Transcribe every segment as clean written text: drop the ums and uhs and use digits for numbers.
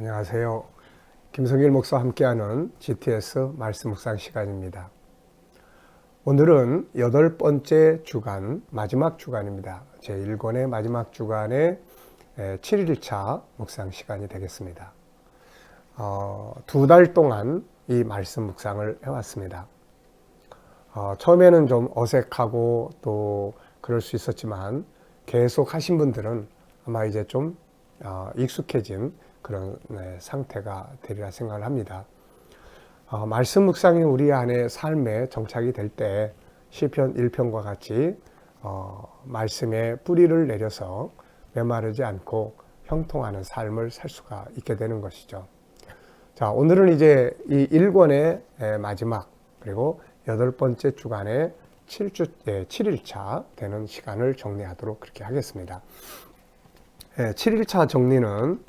안녕하세요. 김성길 목사와 함께하는 GTS 말씀 묵상 시간입니다. 오늘은 8번째 주간, 마지막 주간입니다. 제1권의 마지막 주간의 7일차 묵상 시간이 되겠습니다. 2달 동안 이 말씀 묵상을 해왔습니다. 처음에는 좀 어색하고 또 그럴 수 있었지만 계속 하신 분들은 아마 이제 좀 익숙해진 그런 상태가 되리라 생각을 합니다. 말씀 묵상이 우리 안에 삶에 정착이 될 때 시편 1편과 같이 말씀에 뿌리를 내려서 메마르지 않고 형통하는 삶을 살 수가 있게 되는 것이죠. 자, 오늘은 이제 이 1권의 마지막 그리고 8번째 주간의 7일차 되는 시간을 정리하도록 그렇게 하겠습니다. 7일차 정리는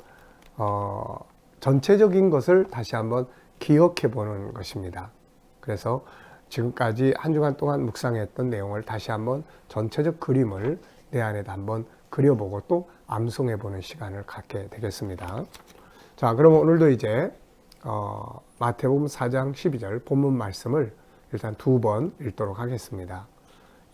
전체적인 것을 다시 한번 기억해 보는 것입니다. 그래서 지금까지 한 주간 동안 묵상했던 내용을 다시 한번 전체적 그림을 내 안에다 한번 그려보고 또 암송해 보는 시간을 갖게 되겠습니다. 자, 그럼 오늘도 이제 마태복음 4장 12절 본문 말씀을 일단 2번 읽도록 하겠습니다.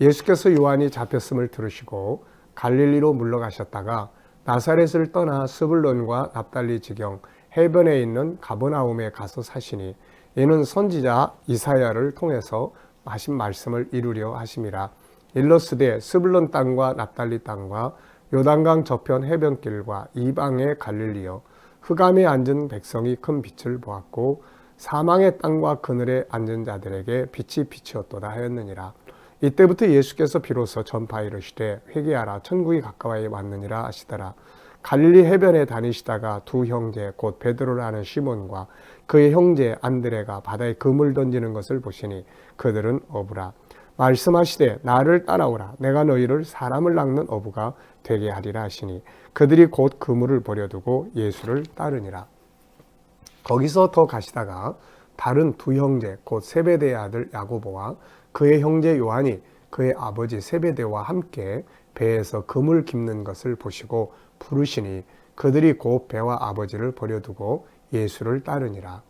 예수께서 요한이 잡혔음을 들으시고 갈릴리로 물러가셨다가 나사렛을 떠나 스불론과 납달리 지경 해변에 있는 가버나움에 가서 사시니 이는 선지자 이사야를 통해서 하신 말씀을 이루려 하심이라. 일러스되 스불론 땅과 납달리 땅과 요단강 저편 해변길과 이방의 갈릴리여 흑암에 앉은 백성이 큰 빛을 보았고 사망의 땅과 그늘에 앉은 자들에게 빛이 비치었도다 하였느니라. 이때부터 예수께서 비로소 전파 이르시되 회개하라 천국이 가까이 왔느니라 하시더라. 갈릴리 해변에 다니시다가 두 형제 곧 베드로라는 시몬과 그의 형제 안드레가 바다에 그물 던지는 것을 보시니 그들은 어부라. 말씀하시되 나를 따라오라. 내가 너희를 사람을 낚는 어부가 되게 하리라 하시니 그들이 곧 그물을 버려두고 예수를 따르니라. 거기서 더 가시다가 다른 두 형제 곧 세베대의 아들 야고보와 그의 형제 요한이 그의 아버지 세베대와 함께 배에서 그물 깁는 것을 보시고 부르시니 그들이 곧 배와 아버지를 버려두고 예수를 따르니라.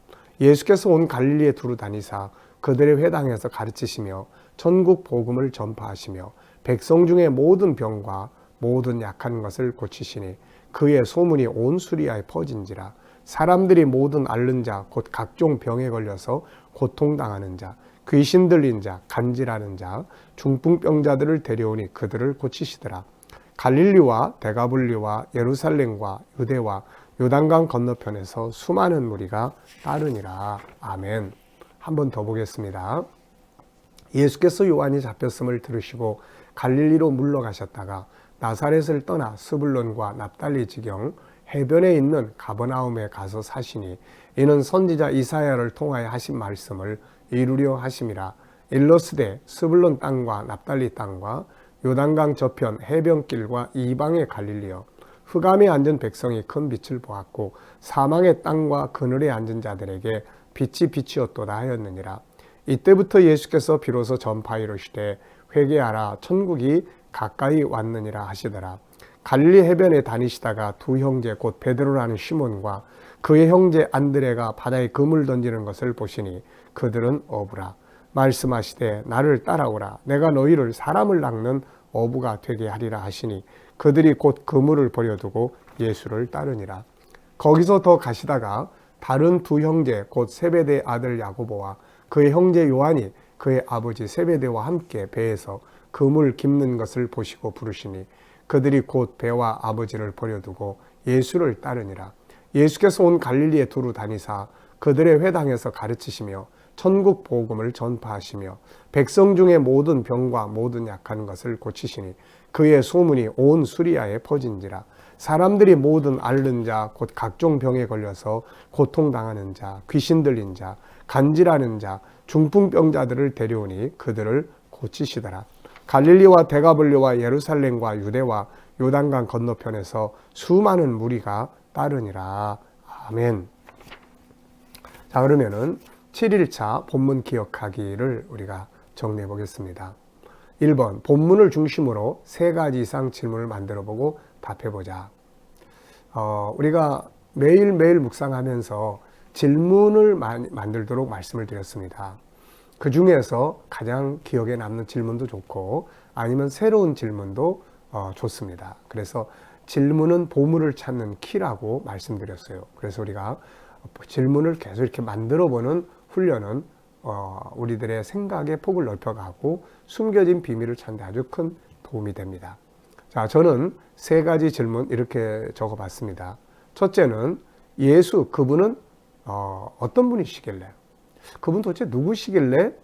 예수께서 온 갈릴리에 두루 다니사 그들의 회당에서 가르치시며 천국 복음을 전파하시며 백성 중에 모든 병과 모든 약한 것을 고치시니 그의 소문이 온 수리아에 퍼진지라. 사람들이 모든 앓는 자 곧 각종 병에 걸려서 고통당하는 자 귀신 들린 자, 간질하는 자, 중풍병자들을 데려오니 그들을 고치시더라. 갈릴리와 데가불리와 예루살렘과 유대와 요단강 건너편에서 수많은 무리가 따르니라. 아멘. 한 번 더 보겠습니다. 예수께서 요한이 잡혔음을 들으시고 갈릴리로 물러가셨다가 나사렛을 떠나 스불론과 납달리 지경 해변에 있는 가버나움에 가서 사시니 이는 선지자 이사야를 통하여 하신 말씀을 이루려 하심이라. 일러스되 스불론 땅과 납달리 땅과 요단강 저편 해변길과 이방의 갈릴리여 흑암에 앉은 백성이 큰 빛을 보았고 사망의 땅과 그늘에 앉은 자들에게 빛이 비치었도다 하였느니라. 이때부터 예수께서 비로소 전파 이르시되 회개하라 천국이 가까이 왔느니라 하시더라. 갈릴리 해변에 다니시다가 두 형제 곧 베드로라는 시몬과 그의 형제 안드레가 바다에 그물 던지는 것을 보시니 그들은 어부라. 말씀하시되 나를 따라오라. 내가 너희를 사람을 낚는 어부가 되게 하리라 하시니 그들이 곧 그물을 버려두고 예수를 따르니라. 거기서 더 가시다가 다른 두 형제 곧 세베대의 아들 야고보와 그의 형제 요한이 그의 아버지 세베대와 함께 배에서 그물 깁는 것을 보시고 부르시니 그들이 곧 배와 아버지를 버려두고 예수를 따르니라. 예수께서 온 갈릴리에 두루 다니사 그들의 회당에서 가르치시며 천국 복음을 전파하시며 백성 중에 모든 병과 모든 약한 것을 고치시니 그의 소문이 온 수리아에 퍼진지라. 사람들이 모든 앓는 자 곧 각종 병에 걸려서 고통당하는 자 귀신 들린 자 간질하는 자 중풍병자들을 데려오니 그들을 고치시더라. 갈릴리와 데가불리와 예루살렘과 유대와 요단강 건너편에서 수많은 무리가 따르니라. 아멘. 자, 그러면은 7일차 본문 기억하기를 우리가 정리해 보겠습니다. 1번, 본문을 중심으로 3가지 이상 질문을 만들어 보고 답해 보자. 우리가 매일매일 묵상하면서 질문을 만들도록 말씀을 드렸습니다. 그 중에서 가장 기억에 남는 질문도 좋고 아니면 새로운 질문도 좋습니다. 그래서 질문은 보물을 찾는 키라고 말씀드렸어요. 그래서 우리가 질문을 계속 이렇게 만들어보는 훈련은 우리들의 생각의 폭을 넓혀가고 숨겨진 비밀을 찾는 데 아주 큰 도움이 됩니다. 자, 저는 세 가지 질문 이렇게 적어봤습니다. 첫째는 예수, 그분은 어떤 분이시길래, 그분 도대체 누구시길래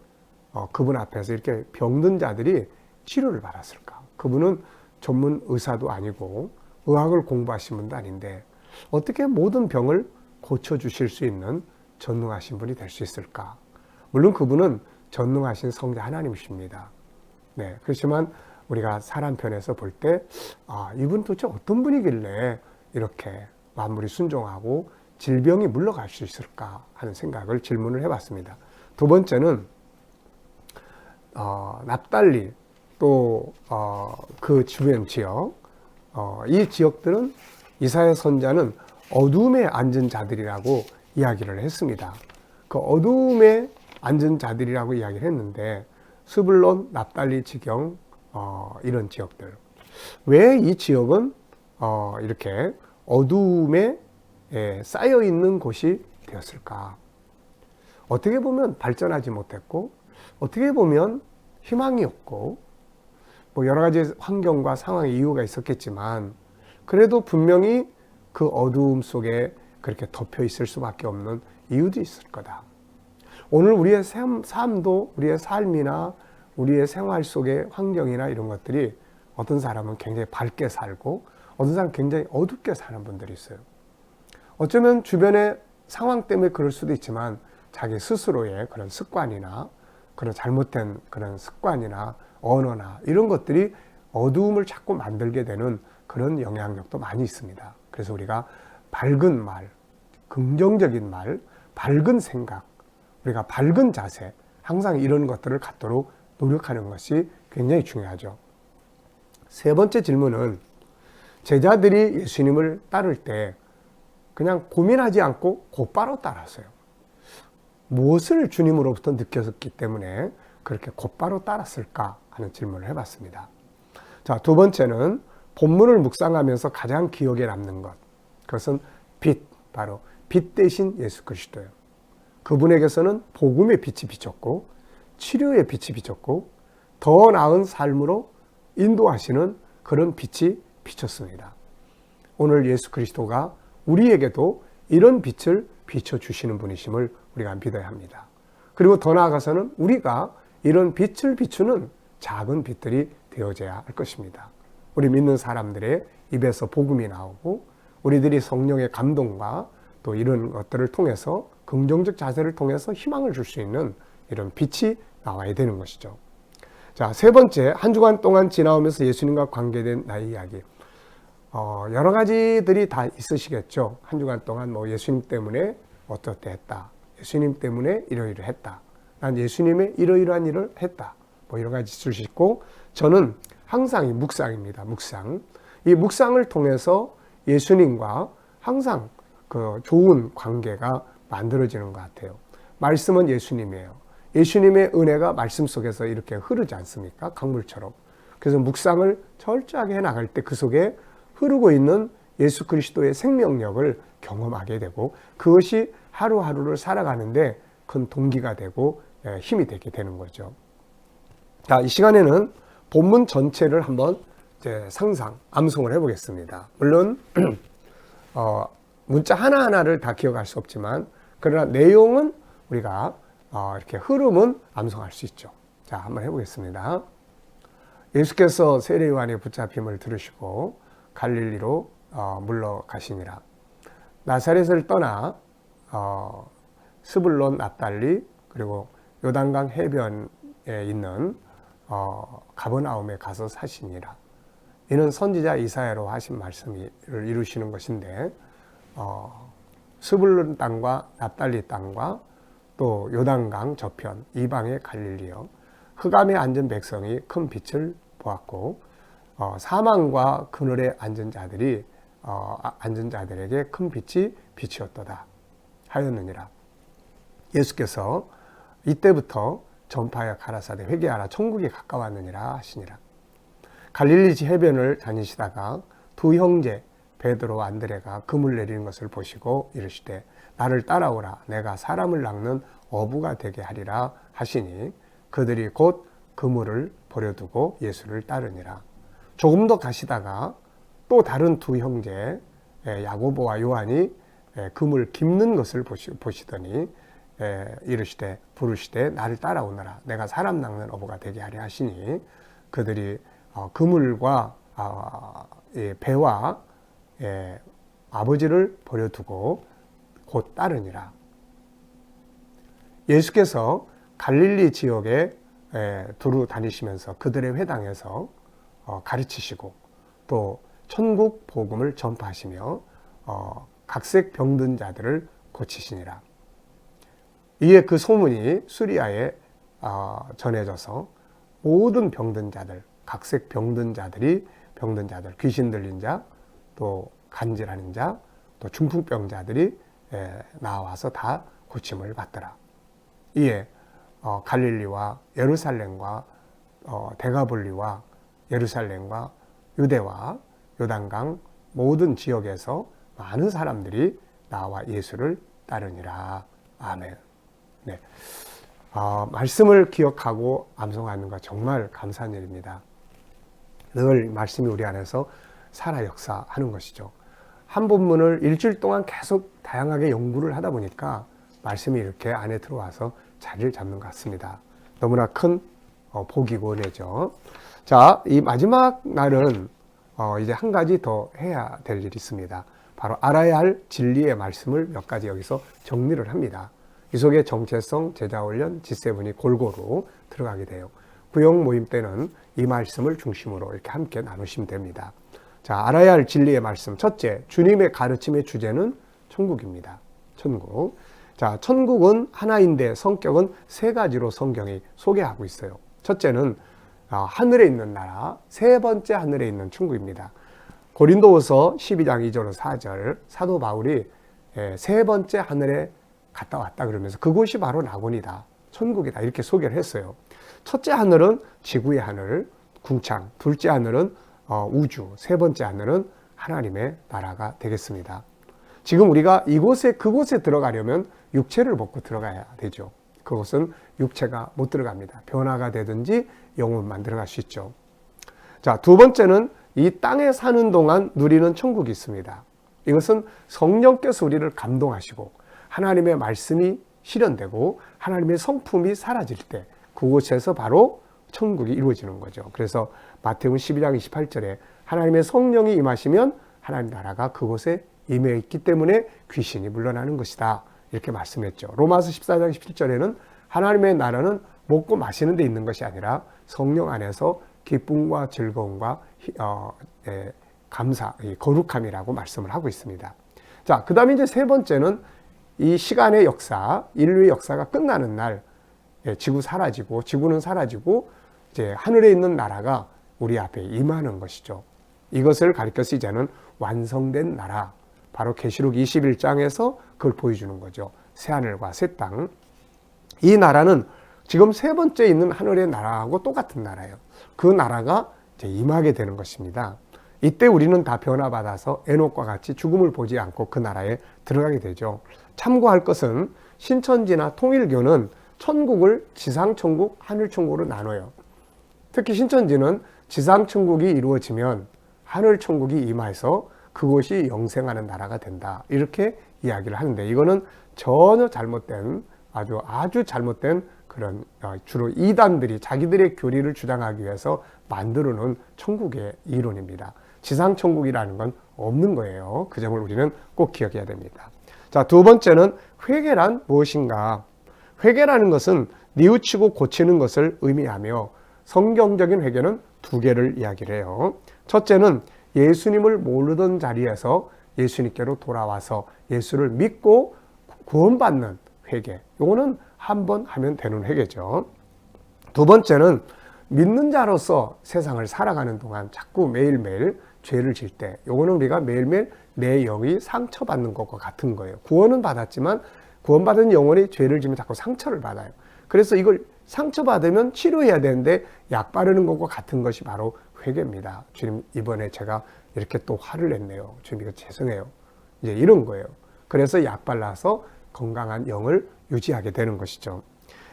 그분 앞에서 이렇게 병든 자들이 치료를 받았을까? 그분은 전문 의사도 아니고 의학을 공부하신 분도 아닌데 어떻게 모든 병을 고쳐주실 수 있는 전능하신 분이 될 수 있을까? 물론 그분은 전능하신 성자 하나님이십니다. 네, 그렇지만 우리가 사람 편에서 볼 때 이분 도대체 어떤 분이길래 이렇게 만물이 순종하고 질병이 물러갈 수 있을까 하는 생각을 질문을 해봤습니다. 두 번째는 납달리 또 그 주변 지역, 이 지역들은 이사야 선자는 어둠에 앉은 자들이라고 이야기를 했습니다. 그 어둠에 앉은 자들이라고 이야기를 했는데 스불론, 납달리 지경 이런 지역들, 왜 이 지역은 이렇게 어둠에 쌓여 있는 곳이 되었을까? 어떻게 보면 발전하지 못했고 어떻게 보면 희망이 없고 뭐 여러 가지 환경과 상황의 이유가 있었겠지만 그래도 분명히 그 어두움 속에 그렇게 덮여 있을 수밖에 없는 이유도 있을 거다. 오늘 우리의 삶도 우리의 삶이나 우리의 생활 속의 환경이나 이런 것들이 어떤 사람은 굉장히 밝게 살고 어떤 사람은 굉장히 어둡게 사는 분들이 있어요. 어쩌면 주변의 상황 때문에 그럴 수도 있지만 자기 스스로의 그런 습관이나 그런 잘못된 그런 습관이나 언어나 이런 것들이 어두움을 자꾸 만들게 되는 그런 영향력도 많이 있습니다. 그래서 우리가 밝은 말, 긍정적인 말, 밝은 생각, 우리가 밝은 자세, 항상 이런 것들을 갖도록 노력하는 것이 굉장히 중요하죠. 세 번째 질문은 제자들이 예수님을 따를 때 그냥 고민하지 않고 곧바로 따랐어요. 무엇을 주님으로부터 느꼈기 때문에 그렇게 곧바로 따랐을까 하는 질문을 해봤습니다. 자, 두 번째는 본문을 묵상하면서 가장 기억에 남는 것, 그것은 빛, 바로 빛 대신 예수 그리스도예요. 그분에게서는 복음의 빛이 비쳤고 치료의 빛이 비쳤고 더 나은 삶으로 인도하시는 그런 빛이 비쳤습니다. 오늘 예수 그리스도가 우리에게도 이런 빛을 비춰주시는 분이심을 우리가 믿어야 합니다. 그리고 더 나아가서는 우리가 이런 빛을 비추는 작은 빛들이 되어져야 할 것입니다. 우리 믿는 사람들의 입에서 복음이 나오고 우리들이 성령의 감동과 또 이런 것들을 통해서 긍정적 자세를 통해서 희망을 줄 수 있는 이런 빛이 나와야 되는 것이죠. 자, 세 번째, 한 주간 동안 지나오면서 예수님과 관계된 나의 이야기. 여러 가지들이 다 있으시겠죠. 한 주간 동안 뭐 예수님 때문에 어떻게 했다. 예수님 때문에 이러이러했다. 난 예수님의 이러이러한 일을 했다. 뭐 여러 가지 있을 수 있고 저는 항상 이 묵상입니다. 묵상. 이 묵상을 통해서 예수님과 항상 그 좋은 관계가 만들어지는 것 같아요. 말씀은 예수님이에요. 예수님의 은혜가 말씀 속에서 이렇게 흐르지 않습니까? 강물처럼. 그래서 묵상을 철저하게 해나갈 때 그 속에 흐르고 있는 예수 그리스도의 생명력을 경험하게 되고 그것이 하루하루를 살아가는데 큰 동기가 되고 힘이 되게 되는 거죠. 자, 이 시간에는 본문 전체를 한번 이제 암송을 해보겠습니다. 물론 문자 하나하나를 다 기억할 수 없지만 그러나 내용은 우리가 이렇게 흐름은 암송할 수 있죠. 자, 한번 해보겠습니다. 예수께서 세례 요한의 붙잡힘을 들으시고 갈릴리로 물러가시니라. 나사렛을 떠나 스불론, 납달리 그리고 요단강 해변에 있는 가버나움에 가서 사시니라. 이는 선지자 이사야로 하신 말씀을 이루시는 것인데 스불론 땅과 납달리 땅과 또 요단강 저편 이방의 갈릴리요 흑암에 앉은 백성이 큰 빛을 보았고 사망과 그늘에 앉은 자들이 앉은 자들에게 큰 빛이 비치었도다 하였느니라. 예수께서 이때부터 전파하여 가라사대 회개하라 천국이 가까웠느니라 하시니라. 갈릴리 해변을 다니시다가 두 형제 베드로와 안드레가 그물 내리는 것을 보시고 이르시되 나를 따라오라 내가 사람을 낚는 어부가 되게 하리라 하시니 그들이 곧 그물을 버려두고 예수를 따르니라. 조금 더 가시다가 또 다른 두 형제 야고보와 요한이 그물 깁는 것을 보시더니 이르시되 부르시되 나를 따라오너라 내가 사람 낚는 어부가 되게 하리 하시니 그들이 그물과 배와 아버지를 버려두고 곧 따르니라. 예수께서 갈릴리 지역에 두루 다니시면서 그들의 회당에서 가르치시고 또 천국 복음을 전파하시며 각색 병든 자들을 고치시니라. 이에 그 소문이 수리아에 전해져서 모든 병든 자들, 각색 병든 자들, 귀신 들린 자, 또 간질하는 자, 또 중풍병자들이 나와서 다 고침을 받더라. 이에 갈릴리와 예루살렘과 데가볼리와 예루살렘과 유대와 요단강 모든 지역에서 많은 사람들이 나와 예수를 따르니라. 아멘. 네. 말씀을 기억하고 암송하는 것 정말 감사한 일입니다. 늘 말씀이 우리 안에서 살아 역사하는 것이죠. 한 본문을 일주일 동안 계속 다양하게 연구를 하다 보니까 말씀이 이렇게 안에 들어와서 자리를 잡는 것 같습니다. 너무나 큰 복이고 은혜죠. 자, 이 마지막 날은 이제 한 가지 더 해야 될 일이 있습니다. 바로 알아야 할 진리의 말씀을 몇 가지 여기서 정리를 합니다. 이 속에 정체성, 제자훈련, G7이 골고루 들어가게 돼요. 구역 모임 때는 이 말씀을 중심으로 이렇게 함께 나누시면 됩니다. 자, 알아야 할 진리의 말씀. 첫째, 주님의 가르침의 주제는 천국입니다. 천국. 자, 천국은 하나인데 성격은 세 가지로 성경이 소개하고 있어요. 첫째는 하늘에 있는 나라, 세 번째 하늘에 있는 천국입니다. 고린도후서 12장 2절 4절 사도 바울이 세 번째 하늘에 갔다 왔다 그러면서 그곳이 바로 낙원이다, 천국이다 이렇게 소개를 했어요. 첫째 하늘은 지구의 하늘, 궁창. 둘째 하늘은 우주. 세 번째 하늘은 하나님의 나라가 되겠습니다. 지금 우리가 그곳에 들어가려면 육체를 벗고 들어가야 되죠. 그곳은 육체가 못 들어갑니다. 변화가 되든지 영혼만 들어갈 수 있죠. 자, 두 번째는 이 땅에 사는 동안 누리는 천국이 있습니다. 이것은 성령께서 우리를 감동하시고 하나님의 말씀이 실현되고 하나님의 성품이 사라질 때 그곳에서 바로 천국이 이루어지는 거죠. 그래서 마태복음 12장 28절에 하나님의 성령이 임하시면 하나님 나라가 그곳에 임해 있기 때문에 귀신이 물러나는 것이다, 이렇게 말씀했죠. 로마서 14장 17절에는 하나님의 나라는 먹고 마시는 데 있는 것이 아니라 성령 안에서 기쁨과 즐거움과 감사, 거룩함이라고 말씀을 하고 있습니다. 자, 그 다음에 이제 세 번째는 이 시간의 역사, 인류의 역사가 끝나는 날, 지구는 사라지고 이제 하늘에 있는 나라가 우리 앞에 임하는 것이죠. 이것을 가리켜서 이제는 완성된 나라, 바로 계시록 21장에서 그걸 보여주는 거죠. 새 하늘과 새 땅. 이 나라는 지금 세 번째 있는 하늘의 나라하고 똑같은 나라예요. 그 나라가 이제 임하게 되는 것입니다. 이때 우리는 다 변화받아서 에녹과 같이 죽음을 보지 않고 그 나라에 들어가게 되죠. 참고할 것은 신천지나 통일교는 천국을 지상천국, 하늘천국으로 나눠요. 특히 신천지는 지상천국이 이루어지면 하늘천국이 임해서 그곳이 영생하는 나라가 된다, 이렇게 이야기를 하는데 이거는 전혀 잘못된, 아주 잘못된 그런 주로 이단들이 자기들의 교리를 주장하기 위해서 만들어 놓은 천국의 이론입니다. 지상천국이라는 건 없는 거예요. 그 점을 우리는 꼭 기억해야 됩니다. 자, 두 번째는 회개란 무엇인가? 회개라는 것은 뉘우치고 고치는 것을 의미하며 성경적인 회개는 두 개를 이야기를 해요. 첫째는 예수님을 모르던 자리에서 예수님께로 돌아와서 예수를 믿고 구원받는 회개. 이거는 한 번 하면 되는 회개죠. 두 번째는 믿는 자로서 세상을 살아가는 동안 자꾸 매일매일 죄를 질 때, 요거는 우리가 매일매일 내 영이 상처받는 것과 같은 거예요. 구원은 받았지만 구원받은 영혼이 죄를 지면 자꾸 상처를 받아요. 그래서 이걸 상처받으면 치료해야 되는데 약 바르는 것과 같은 것이 바로 회개입니다. 주님, 이번에 제가 이렇게 또 화를 냈네요. 주님, 이거 죄송해요. 이제 이런 거예요. 그래서 약 발라서 건강한 영을 유지하게 되는 것이죠.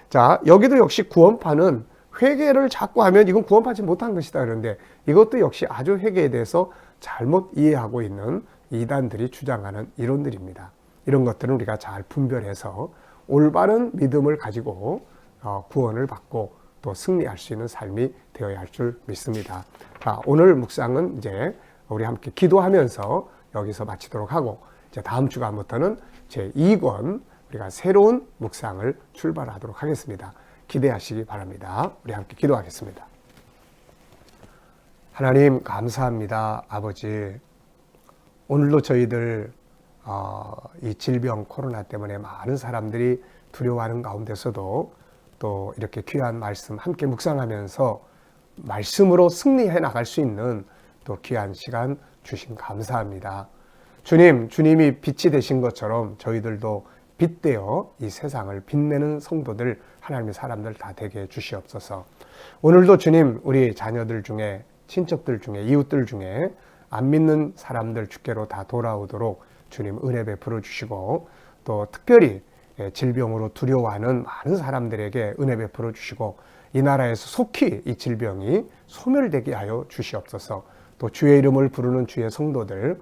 자, 여기도 역시 구원파는 회개를 자꾸 하면 이건 구원받지 못한 것이다 그러는데, 이것도 역시 아주 회개에 대해서 잘못 이해하고 있는 이단들이 주장하는 이론들입니다. 이런 것들은 우리가 잘 분별해서 올바른 믿음을 가지고 구원을 받고 또 승리할 수 있는 삶이 되어야 할 줄 믿습니다. 자, 오늘 묵상은 이제 우리 함께 기도하면서 여기서 마치도록 하고, 이제 다음 주간부터는 제 2권 우리가 새로운 묵상을 출발하도록 하겠습니다. 기대하시기 바랍니다. 우리 함께 기도하겠습니다. 하나님, 감사합니다. 아버지, 오늘도 저희들 이 질병 코로나 때문에 많은 사람들이 두려워하는 가운데서도 또 이렇게 귀한 말씀 함께 묵상하면서 말씀으로 승리해 나갈 수 있는 또 귀한 시간 주신 감사합니다. 주님, 주님이 빛이 되신 것처럼 저희들도 빛되어 이 세상을 빛내는 성도들, 하나님의 사람들 다 되게 해주시옵소서. 오늘도 주님, 우리 자녀들 중에, 친척들 중에, 이웃들 중에 안 믿는 사람들 주께로 다 돌아오도록 주님 은혜 베풀어 주시고, 또 특별히 질병으로 두려워하는 많은 사람들에게 은혜 베풀어 주시고, 이 나라에서 속히 이 질병이 소멸되게 하여 주시옵소서. 또 주의 이름을 부르는 주의 성도들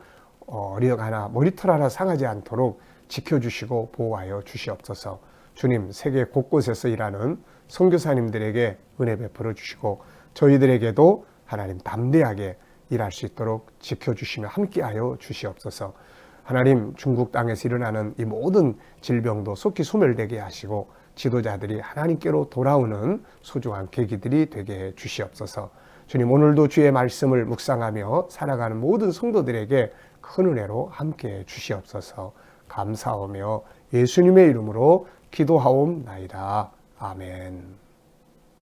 어리역 하나 머리털 하나 상하지 않도록 지켜주시고 보호하여 주시옵소서. 주님, 세계 곳곳에서 일하는 선교사님들에게 은혜 베풀어 주시고, 저희들에게도 하나님 담대하게 일할 수 있도록 지켜주시며 함께하여 주시옵소서. 하나님, 중국 땅에서 일어나는 이 모든 질병도 속히 소멸되게 하시고, 지도자들이 하나님께로 돌아오는 소중한 계기들이 되게 해 주시옵소서. 주님, 오늘도 주의 말씀을 묵상하며 살아가는 모든 성도들에게 큰 은혜로 함께해 주시옵소서. 감사하며 예수님의 이름으로 기도하옵나이다. 아멘.